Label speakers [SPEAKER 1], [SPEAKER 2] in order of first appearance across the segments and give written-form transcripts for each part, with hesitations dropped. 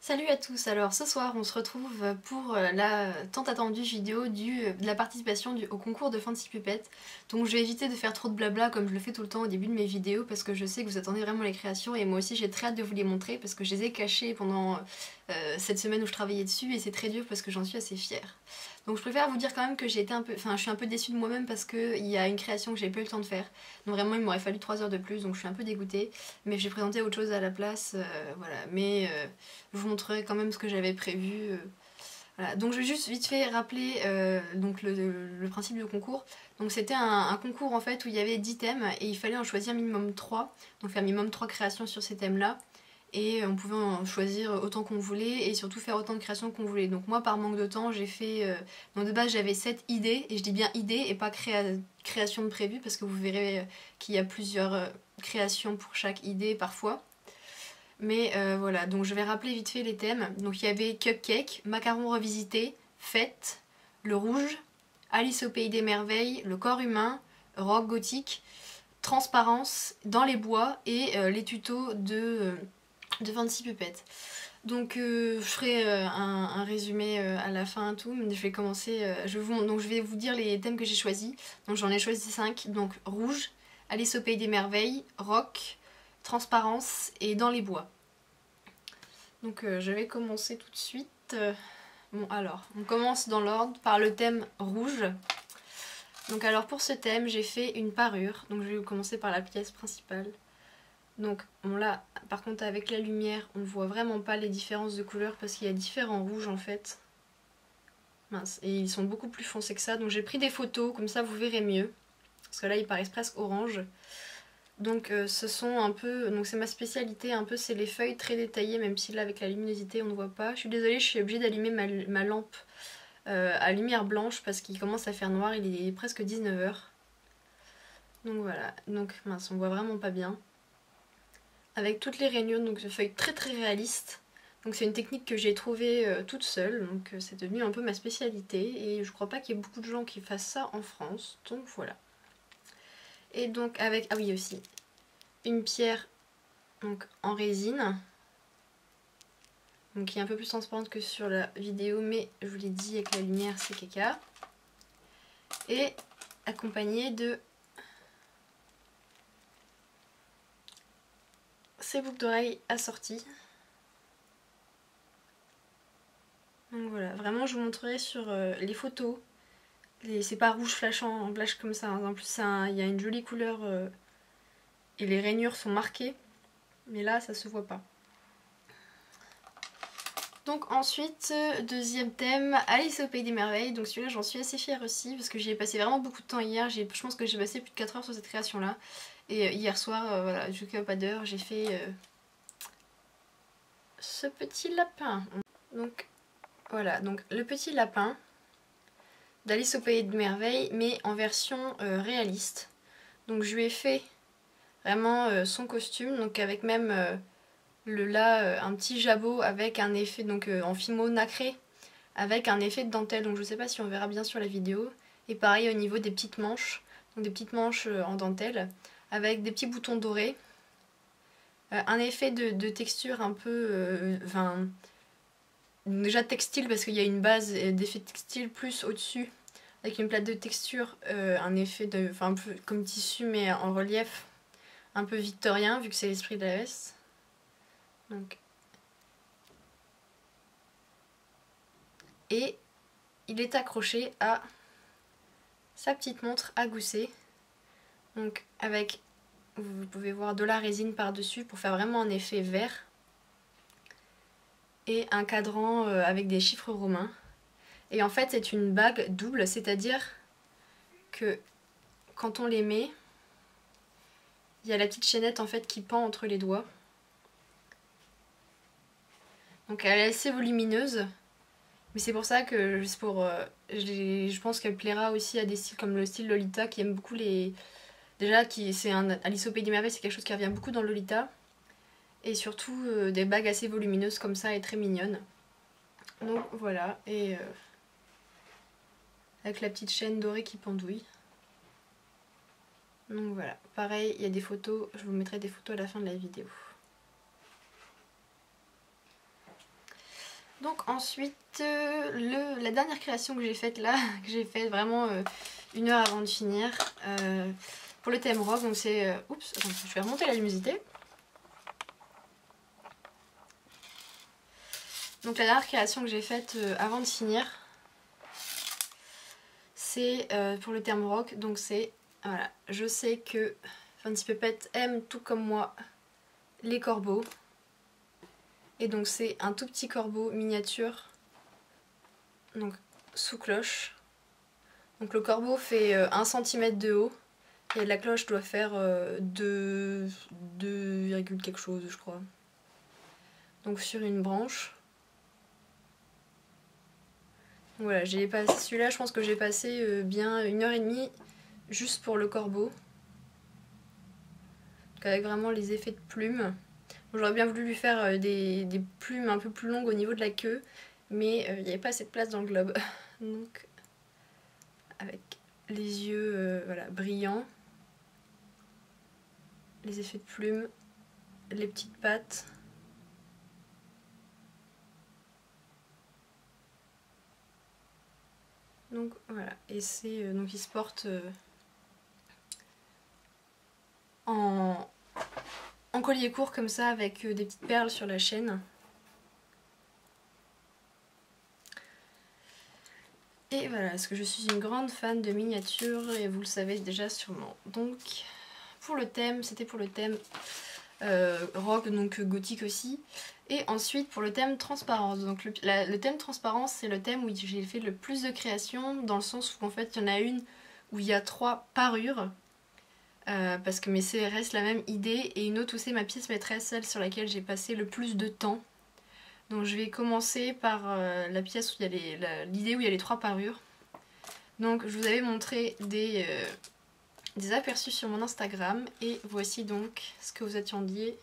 [SPEAKER 1] Salut à tous, alors ce soir on se retrouve pour la tant attendue vidéo de la participation au concours de Fancy Puppet. Donc je vais éviter de faire trop de blabla comme je le fais tout le temps au début de mes vidéos parce que je sais que vous attendez vraiment les créations et moi aussi j'ai très hâte de vous les montrer parce que je les ai cachées pendant cette semaine où je travaillais dessus et c'est très dur parce que j'en suis assez fière. Donc je préfère vous dire quand même que j'ai été je suis un peu déçue de moi-même parce qu'il y a une création que j'ai pas eu le temps de faire. Donc vraiment il m'aurait fallu 3 heures de plus donc je suis un peu dégoûtée. Mais j'ai présenté autre chose à la place, voilà. Mais je vous montrerai quand même ce que j'avais prévu. Voilà. Donc je vais juste vite fait rappeler donc le principe du concours. Donc c'était un concours en fait où il y avait 10 thèmes et il fallait en choisir minimum 3. Donc faire minimum 3 créations sur ces thèmes là. Et on pouvait en choisir autant qu'on voulait et surtout faire autant de créations qu'on voulait. Donc moi par manque de temps j'ai fait... donc de base j'avais 7 idées et je dis bien idées et pas création de prévues parce que vous verrez qu'il y a plusieurs créations pour chaque idée parfois. Mais voilà, donc je vais rappeler vite fait les thèmes. Donc il y avait Cupcake, Macaron revisité, Fête, Le Rouge, Alice au Pays des Merveilles, Le Corps Humain, Rock Gothique, Transparence, Dans les Bois et les tutos de Fancy Puppet. Donc je ferai un résumé à la fin tout, mais je vais commencer, donc je vais vous dire les thèmes que j'ai choisis. Donc j'en ai choisi 5, donc Rouge, Alice au Pays des Merveilles, Rock, Transparence et Dans les Bois. Donc je vais commencer tout de suite. Bon alors, on commence dans l'ordre par le thème Rouge. Donc alors pour ce thème, j'ai fait une parure. Donc je vais commencer par la pièce principale. Donc bon là, par contre avec la lumière, on ne voit vraiment pas les différences de couleurs parce qu'il y a différents rouges en fait. Mince, et ils sont beaucoup plus foncés que ça. Donc j'ai pris des photos, comme ça vous verrez mieux. Parce que là ils paraissent presque orange. Donc ce sont un peu, donc c'est ma spécialité un peu, c'est les feuilles très détaillées, même si là avec la luminosité on ne voit pas. Je suis désolée, je suis obligée d'allumer ma lampe à lumière blanche parce qu'il commence à faire noir, il est presque 19 h. Donc voilà, donc mince, on voit vraiment pas bien. Avec toutes les rainures, donc de feuilles très très réalistes. Donc c'est une technique que j'ai trouvée toute seule, donc c'est devenu un peu ma spécialité et je crois pas qu'il y ait beaucoup de gens qui fassent ça en France, donc voilà. Et donc avec, ah oui aussi, une pierre donc en résine, donc qui est un peu plus transparente que sur la vidéo, mais je vous l'ai dit avec la lumière c'est caca. Et accompagnée de ces boucles d'oreilles assorties. Donc voilà, vraiment je vous montrerai sur les photos. C'est pas rouge flashant en flash comme ça, en plus il y a une jolie couleur et les rainures sont marquées, mais là ça se voit pas. Donc ensuite, deuxième thème, Alice au Pays des Merveilles. Donc celui-là j'en suis assez fière aussi parce que j'y ai passé vraiment beaucoup de temps hier. Je pense que j'ai passé plus de 4 heures sur cette création là. Et hier soir, voilà, jusqu'à pas d'heure, j'ai fait ce petit lapin. Donc voilà, donc le petit lapin d'Alice au Pays des Merveilles, mais en version réaliste. Donc je lui ai fait vraiment son costume, donc avec même un petit jabot avec un effet donc en fimo nacré avec un effet de dentelle, donc je sais pas si on verra bien sur la vidéo. Et pareil au niveau des petites manches, donc des petites manches en dentelle avec des petits boutons dorés, un effet de texture un peu déjà textile parce qu'il y a une base d'effet textile plus au-dessus avec une plate de texture, un effet un peu comme tissu mais en relief, un peu victorien vu que c'est l'esprit de la veste. Donc. Et il est accroché à sa petite montre à gousset. Donc avec, vous pouvez voir de la résine par dessus pour faire vraiment un effet vert. Et un cadran avec des chiffres romains. Et en fait c'est une bague double, c'est-à-dire que quand on les met, il y a la petite chaînette en fait qui pend entre les doigts. Donc elle est assez volumineuse. Mais c'est pour ça que je pense qu'elle plaira aussi à des styles comme le style Lolita qui aime beaucoup les... Déjà, Alice au Pays des Merveilles, c'est quelque chose qui revient beaucoup dans Lolita. Et surtout des bagues assez volumineuses comme ça et très mignonnes. Donc voilà, et avec la petite chaîne dorée qui pendouille. Donc voilà, pareil, il y a des photos, je vous mettrai des photos à la fin de la vidéo. Donc ensuite, la dernière création que j'ai faite là, que j'ai faite vraiment 1 heure avant de finir, pour le thème rock, donc c'est... oups, attends, je vais remonter la luminosité. Donc la dernière création que j'ai faite avant de finir, c'est pour le thème rock, donc c'est... Voilà, je sais que Fancy Puppet aime tout comme moi les corbeaux. Et donc c'est un tout petit corbeau miniature, donc sous cloche. Donc le corbeau fait 1 cm de haut et la cloche doit faire 2, quelque chose je crois. Donc sur une branche. Voilà, j'ai passé celui-là, je pense que j'ai passé bien 1h30 juste pour le corbeau. Donc avec vraiment les effets de plumes. J'aurais bien voulu lui faire des plumes un peu plus longues au niveau de la queue, mais il n'y avait pas assez de place dans le globe. Donc avec les yeux voilà, brillants, les effets de plumes, les petites pattes. Donc voilà, et c'est donc il se porte en collier court comme ça avec des petites perles sur la chaîne. Et voilà, parce que je suis une grande fan de miniatures et vous le savez déjà sûrement. Donc pour le thème, c'était pour le thème rock, donc gothique aussi. Et ensuite pour le thème transparence. Donc le thème transparence, c'est le thème où j'ai fait le plus de créations, dans le sens où en fait il y en a une où il y a 3 parures. Parce que c'est reste la même idée, et une autre où c'est ma pièce maîtresse, celle sur laquelle j'ai passé le plus de temps. Donc je vais commencer par la pièce où il y a l'idée où il y a les 3 parures. Donc je vous avais montré des aperçus sur mon Instagram, et voici donc ce que vous attendiez.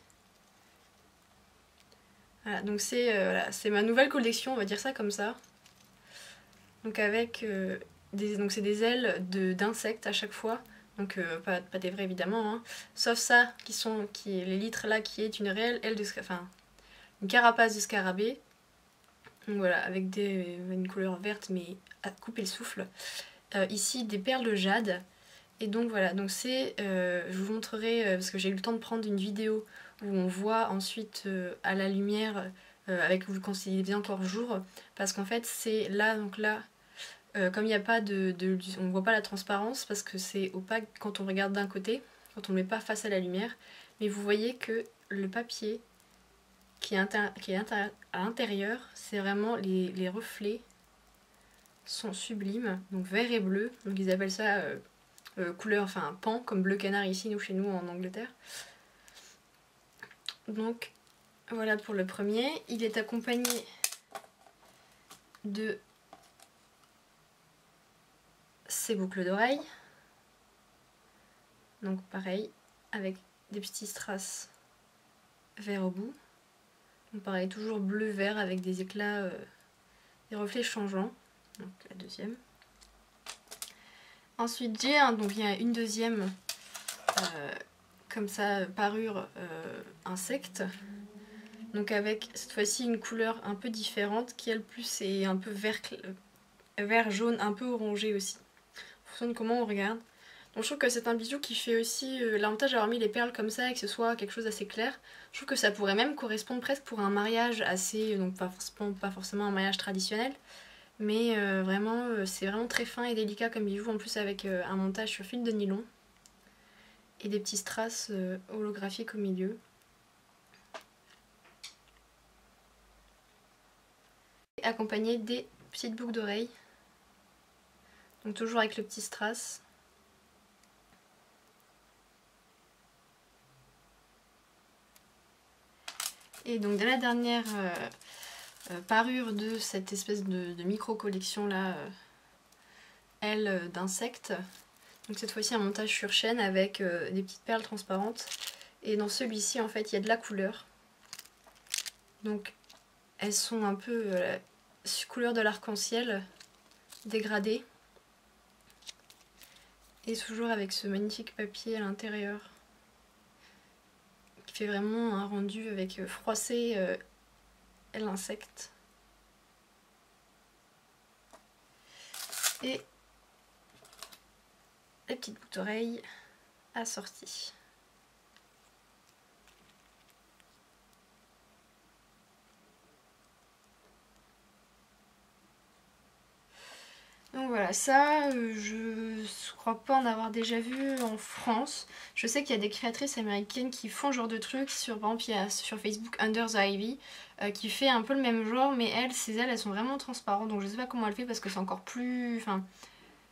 [SPEAKER 1] Voilà, donc c'est voilà, ma nouvelle collection, on va dire ça comme ça. Donc avec donc c'est des ailes d'insectes à chaque fois. Donc pas des vrais évidemment, hein. Sauf ça, qui est l'elytre là, qui est une réelle aile de enfin une carapace de scarabée. Donc voilà, avec une couleur verte mais à couper le souffle. Ici des perles de jade. Et donc voilà, donc c'est, je vous montrerai, parce que j'ai eu le temps de prendre une vidéo où on voit ensuite à la lumière, quand il est encore jour, parce qu'en fait c'est là, donc là, comme il n'y a pas on ne voit pas la transparence parce que c'est opaque quand on regarde d'un côté, quand on ne met pas face à la lumière, mais vous voyez que le papier qui est à l'intérieur, c'est vraiment les reflets sont sublimes, donc vert et bleu, donc ils appellent ça couleur, enfin pan, comme bleu canard ici, chez nous en Angleterre. Donc voilà pour le premier, il est accompagné de ces boucles d'oreilles, donc pareil, avec des petits strass vert au bout. Donc pareil, toujours bleu-vert avec des éclats, des reflets changeants. Donc la deuxième. Ensuite j'ai donc il y a une deuxième comme ça, parure insecte. Donc avec cette fois-ci une couleur un peu différente qui elle plus est un peu vert jaune, un peu orangé aussi. En fonction de comment on regarde. Donc je trouve que c'est un bijou qui fait aussi l'avantage d'avoir mis les perles comme ça et que ce soit quelque chose d'assez clair. Je trouve que ça pourrait même correspondre presque pour un mariage assez, donc pas forcément un mariage traditionnel, mais vraiment c'est vraiment très fin et délicat comme bijou, en plus avec un montage sur fil de nylon et des petits strass holographiques au milieu. Accompagné des petites boucles d'oreilles, donc toujours avec le petit strass. Et donc de la dernière parure de cette espèce de micro collection là, aile d'insectes. Donc cette fois-ci un montage sur chaîne avec des petites perles transparentes. Et dans celui-ci en fait il y a de la couleur. Donc elles sont un peu couleur de l'arc-en-ciel dégradée. Et toujours avec ce magnifique papier à l'intérieur. Qui fait vraiment un rendu avec froissé l'insecte. Et les petites boucles d'oreilles assorties. Donc voilà, ça, je crois pas en avoir déjà vu en France. Je sais qu'il y a des créatrices américaines qui font ce genre de trucs. Par exemple, il y a sur Facebook Under the Ivy qui fait un peu le même genre, mais ses ailes, elles sont vraiment transparentes. Donc je sais pas comment elle fait parce que c'est encore plus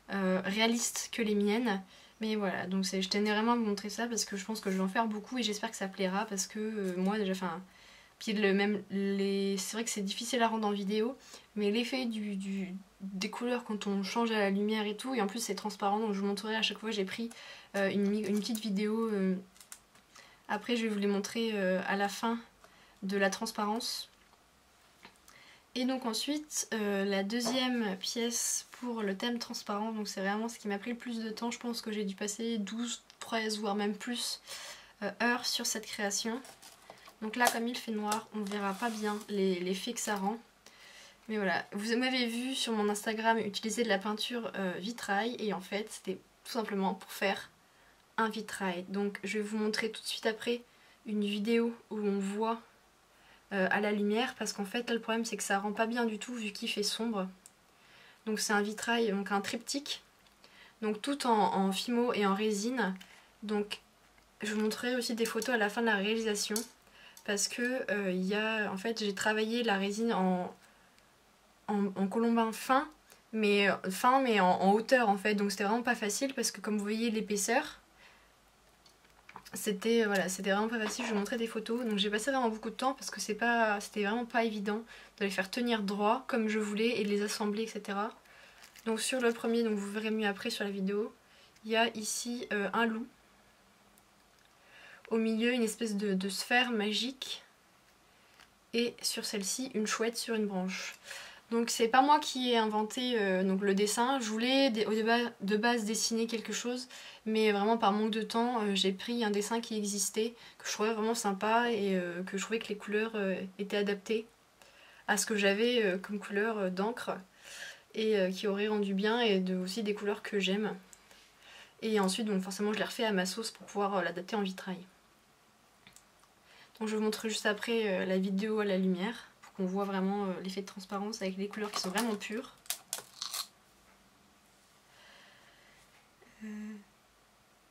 [SPEAKER 1] réaliste que les miennes. Mais voilà, donc je tenais vraiment à vous montrer ça parce que je pense que je vais en faire beaucoup et j'espère que ça plaira parce que moi déjà, puis c'est vrai que c'est difficile à rendre en vidéo, mais l'effet des couleurs quand on change à la lumière et tout, et en plus c'est transparent, donc je vous montrerai à chaque fois. J'ai pris une petite vidéo, après je vais vous les montrer à la fin de la transparence. Et donc ensuite, la deuxième pièce pour le thème transparent, donc c'est vraiment ce qui m'a pris le plus de temps. Je pense que j'ai dû passer 12, 13 voire même plus heures sur cette création. Donc là, comme il fait noir, on ne verra pas bien l'effet que ça rend. Mais voilà, vous m'avez vu sur mon Instagram utiliser de la peinture vitrail. Et en fait, c'était tout simplement pour faire un vitrail. Donc je vais vous montrer tout de suite après une vidéo où on voit à la lumière. Parce qu'en fait, là, le problème, c'est que ça rend pas bien du tout vu qu'il fait sombre. Donc c'est un vitrail, donc un triptyque. Donc tout en fimo et en résine. Donc je vous montrerai aussi des photos à la fin de la réalisation. Parce que en fait j'ai travaillé la résine en colombin fin mais en hauteur en fait, donc c'était vraiment pas facile parce que comme vous voyez l'épaisseur c'était vraiment pas facile. Je vais vous montrer des photos, donc j'ai passé vraiment beaucoup de temps parce que c'était vraiment pas évident de les faire tenir droit comme je voulais et de les assembler, etc. Donc sur le premier, donc vous verrez mieux après sur la vidéo, il y a ici un loup, au milieu une espèce de sphère magique, et sur celle-ci une chouette sur une branche. Donc c'est pas moi qui ai inventé donc le dessin. Je voulais de base dessiner quelque chose, mais vraiment par manque de temps j'ai pris un dessin qui existait, que je trouvais vraiment sympa et que je trouvais que les couleurs étaient adaptées à ce que j'avais comme couleur d'encre, et qui aurait rendu bien, et aussi des couleurs que j'aime. Et ensuite donc forcément je l'ai refait à ma sauce pour pouvoir l'adapter en vitrail. Donc je vous montre juste après la vidéo à la lumière pour qu'on voit vraiment l'effet de transparence avec les couleurs qui sont vraiment pures.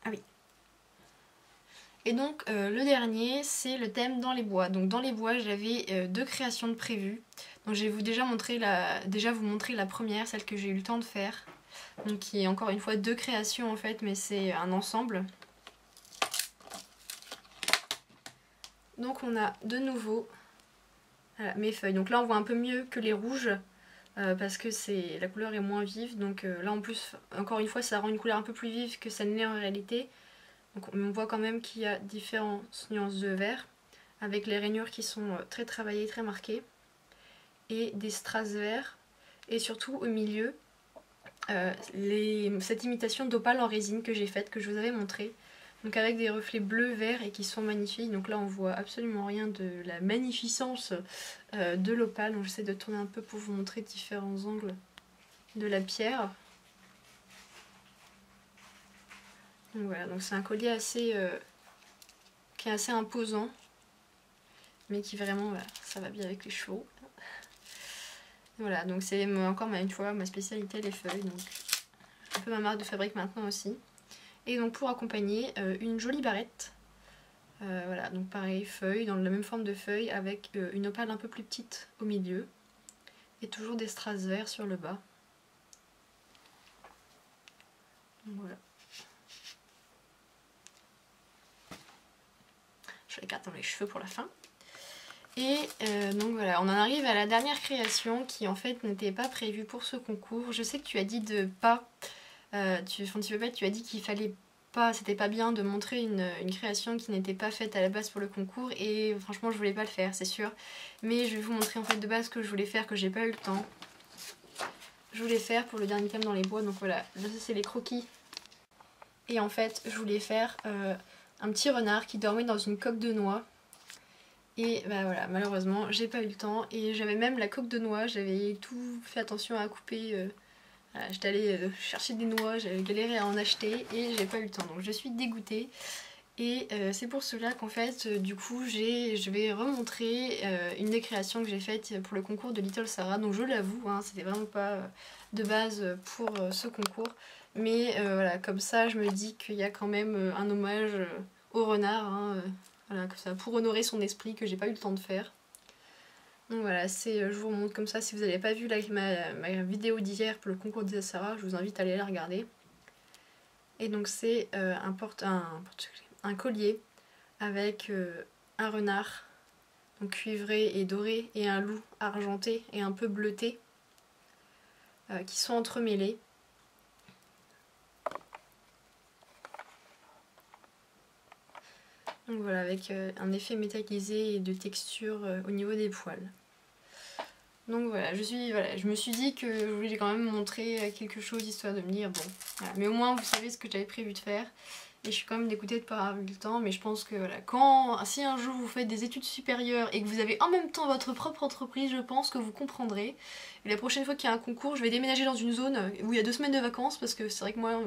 [SPEAKER 1] Ah oui. Et donc le dernier, c'est le thème dans les bois. Donc dans les bois, j'avais deux créations de prévues. Donc je vais déjà vous montrer la première, celle que j'ai eu le temps de faire. Donc qui est encore une fois deux créations en fait, mais c'est un ensemble. Donc on a de nouveau mes feuilles. Donc là on voit un peu mieux que les rouges parce que la couleur est moins vive. Donc là en plus, encore une fois, ça rend une couleur un peu plus vive que ça ne l'est en réalité. Donc on voit quand même qu'il y a différentes nuances de vert avec les rainures qui sont très travaillées, très marquées, et des strass verts, et surtout au milieu cette imitation d'opale en résine que j'ai faite, que je vous avais montré. Donc avec des reflets bleus, verts, et qui sont magnifiques. Donc là on voit absolument rien de la magnificence de l'opale. Donc j'essaie de tourner un peu pour vous montrer différents angles de la pierre. Donc voilà, donc c'est un collier qui est assez imposant, mais qui vraiment, voilà, ça va bien avec les chevaux. Voilà, donc c'est encore une fois ma spécialité, les feuilles. Donc un peu ma marque de fabrique maintenant aussi. Et donc pour accompagner, une jolie barrette. Voilà, donc pareil, feuille, dans la même forme de feuille, avec une opale un peu plus petite au milieu. Et toujours des strass verts sur le bas. Donc voilà. Je les garde dans les cheveux pour la fin. Et donc voilà, on en arrive à la dernière création qui en fait n'était pas prévue pour ce concours. Je sais que tu as dit de pas... tu as dit qu'il fallait pas, c'était pas bien de montrer une création qui n'était pas faite à la base pour le concours, et franchement je voulais pas le faire, c'est sûr. Mais je vais vous montrer en fait de base ce que je voulais faire, que j'ai pas eu le temps. Je voulais faire pour le dernier thème dans les bois, donc voilà, là c'est les croquis. Et en fait je voulais faire un petit renard qui dormait dans une coque de noix. Et bah voilà, malheureusement j'ai pas eu le temps, et j'avais même la coque de noix, j'avais tout fait attention à couper Voilà, j'étais allée chercher des noix, j'avais galéré à en acheter et j'ai pas eu le temps, donc je suis dégoûtée. Et c'est pour cela qu'en fait, du coup, je vais remontrer une des créations que j'ai faites pour le concours de Little Sarah. Donc je l'avoue, hein, c'était vraiment pas de base pour ce concours. Mais voilà, comme ça, je me dis qu'il y a quand même un hommage au renard. Hein, voilà, comme ça, pour honorer son esprit que j'ai pas eu le temps de faire. Donc voilà, je vous remontre comme ça. Si vous n'avez pas vu ma vidéo d'hier pour le concours de Little Sarah, je vous invite à aller la regarder. Et donc c'est un collier avec un renard donc cuivré et doré et un loup argenté et un peu bleuté qui sont entremêlés. Donc voilà, avec un effet métallisé et de texture au niveau des poils. Donc voilà, je me suis dit que je voulais quand même montrer quelque chose histoire de me dire bon, voilà. Mais au moins vous savez ce que j'avais prévu de faire. Et je suis quand même dégoûtée de ne pas avoir eu le temps, mais je pense que voilà, si un jour vous faites des études supérieures et que vous avez en même temps votre propre entreprise, je pense que vous comprendrez. Et la prochaine fois qu'il y a un concours, je vais déménager dans une zone où il y a 2 semaines de vacances, parce que c'est vrai que moi,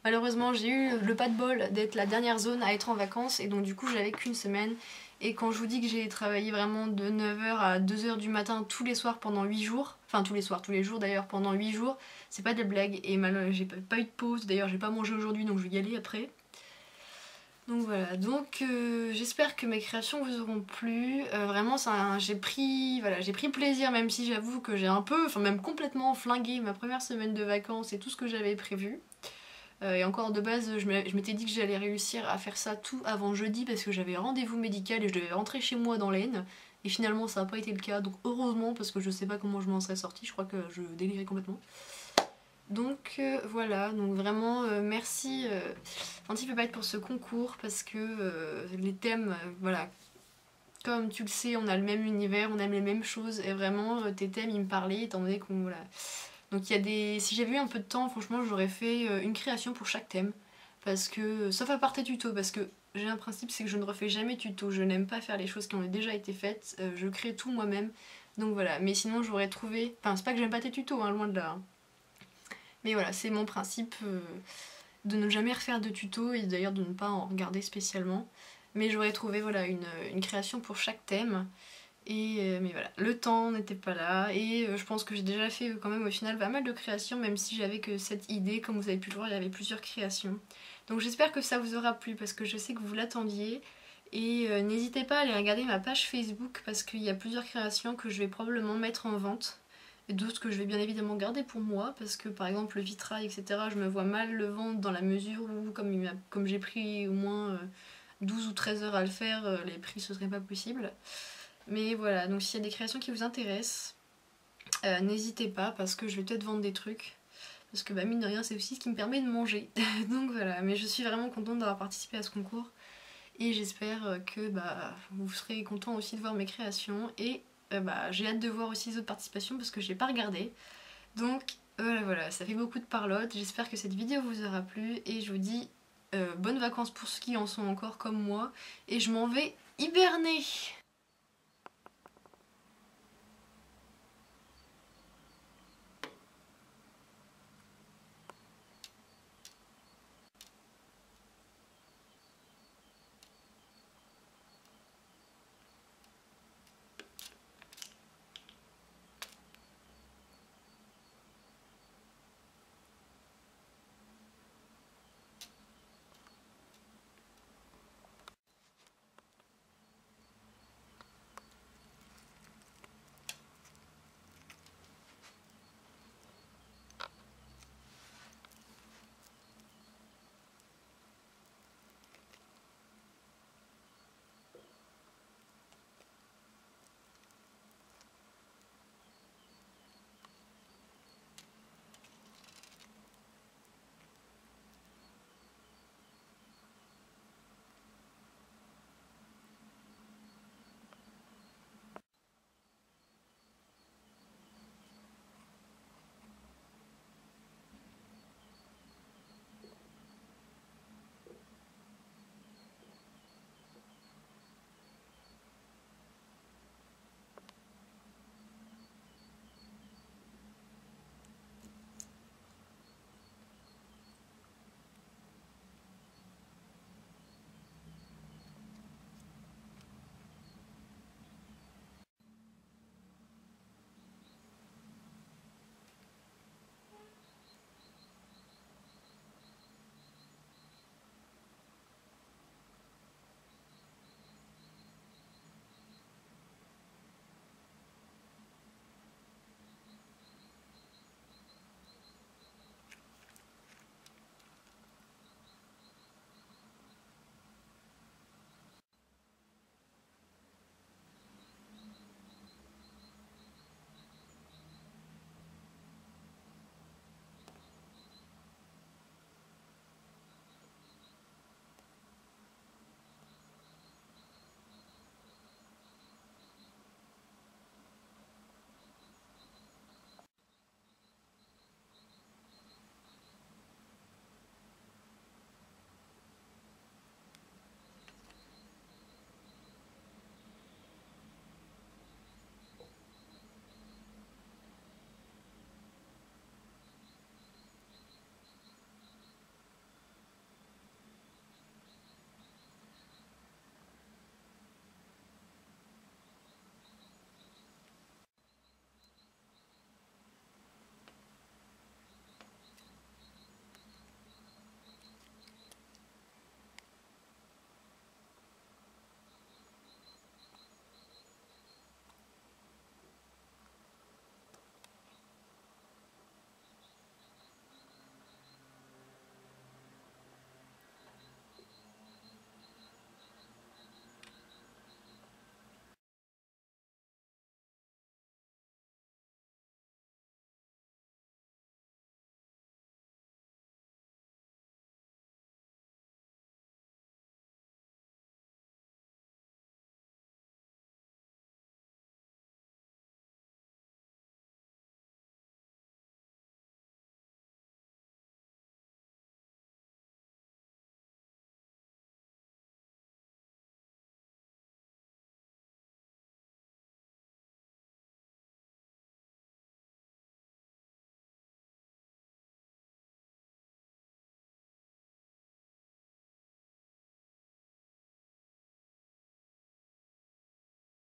[SPEAKER 1] malheureusement, j'ai eu le pas de bol d'être la dernière zone à être en vacances, et donc du coup j'avais qu'une semaine. Et quand je vous dis que j'ai travaillé vraiment de 9h à 2h du matin tous les soirs pendant 8 jours, enfin tous les soirs, tous les jours d'ailleurs pendant 8 jours, c'est pas de blague, et j'ai pas eu de pause, d'ailleurs j'ai pas mangé aujourd'hui donc je vais y aller après. Donc voilà, donc j'espère que mes créations vous auront plu. Vraiment j'ai pris plaisir, même si j'avoue que j'ai un peu, enfin même complètement flingué ma première semaine de vacances et tout ce que j'avais prévu. Et encore de base, je m'étais dit que j'allais réussir à faire ça tout avant jeudi parce que j'avais rendez-vous médical et je devais rentrer chez moi dans l'Aisne. Et finalement ça n'a pas été le cas, donc heureusement parce que je sais pas comment je m'en serais sortie, je crois que je délirais complètement. Donc voilà, donc vraiment merci Fancypupette pour ce concours parce que les thèmes, voilà, comme tu le sais, on a le même univers, on aime les mêmes choses et vraiment tes thèmes ils me parlaient étant donné qu'on voilà. Donc il y a si j'avais eu un peu de temps, franchement j'aurais fait une création pour chaque thème parce que, sauf à part tes tutos, parce que j'ai un principe, c'est que je ne refais jamais tuto, je n'aime pas faire les choses qui ont déjà été faites, je crée tout moi-même. Donc voilà, mais sinon j'aurais trouvé, enfin c'est pas que j'aime pas tes tutos, hein, loin de là. Hein. Mais voilà, c'est mon principe de ne jamais refaire de tuto et d'ailleurs de ne pas en regarder spécialement. Mais j'aurais trouvé voilà, une création pour chaque thème. Mais voilà, le temps n'était pas là et je pense que j'ai déjà fait quand même au final pas mal de créations, même si j'avais que cette idée. Comme vous avez pu le voir, il y avait plusieurs créations. Donc j'espère que ça vous aura plu parce que je sais que vous l'attendiez. Et n'hésitez pas à aller regarder ma page Facebook parce qu'il y a plusieurs créations que je vais probablement mettre en vente. Et d'autres que je vais bien évidemment garder pour moi parce que par exemple le vitrail etc, je me vois mal le vendre dans la mesure où comme j'ai pris au moins 12 ou 13 heures à le faire, les prix ce serait pas possible. Mais voilà, donc s'il y a des créations qui vous intéressent, n'hésitez pas parce que je vais peut-être vendre des trucs. Parce que bah, mine de rien c'est aussi ce qui me permet de manger. Donc voilà, mais je suis vraiment contente d'avoir participé à ce concours. Et j'espère que bah, vous serez contents aussi de voir mes créations. Et bah, j'ai hâte de voir aussi les autres participations parce que j'ai pas regardé. Donc voilà, ça fait beaucoup de parlotte. J'espère que cette vidéo vous aura plu et je vous dis bonnes vacances pour ceux qui en sont encore comme moi. Et je m'en vais hiberner.